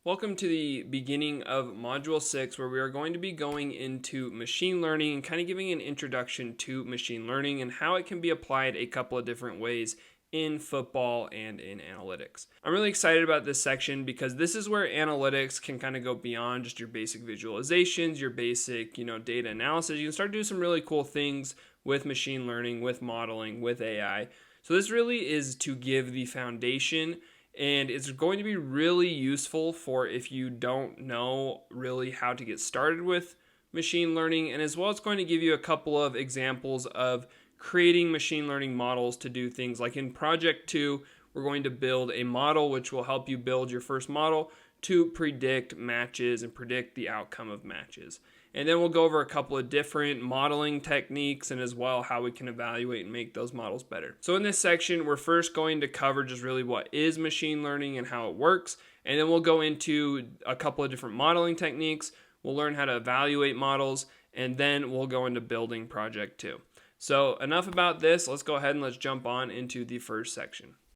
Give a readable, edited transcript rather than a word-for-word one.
Welcome to the beginning of Module 6, where we are going to be going into machine learning and kind of giving an introduction to machine learning and how it can be applied a couple of different ways in football and in analytics. I'm really excited about this section because this is where analytics can kind of go beyond just your basic visualizations, your basic, data analysis. You can start to do some really cool things with machine learning, with modeling, with AI. So this really is to give the foundation, and it's going to be really useful for if you don't know really how to get started with machine learning. And as well, it's going to give you a couple of examples of creating machine learning models to do things like in Project 2, we're going to build a model which will help you build your first model to predict matches and predict the outcome of matches. And then we'll go over a couple of different modeling techniques and as well how we can evaluate and make those models better. So in this section, we're first going to cover just really what is machine learning and how it works. And then we'll go into a couple of different modeling techniques. We'll learn how to evaluate models, and then we'll go into building Project 2. So enough about this. Let's go ahead and let's jump on into the first section.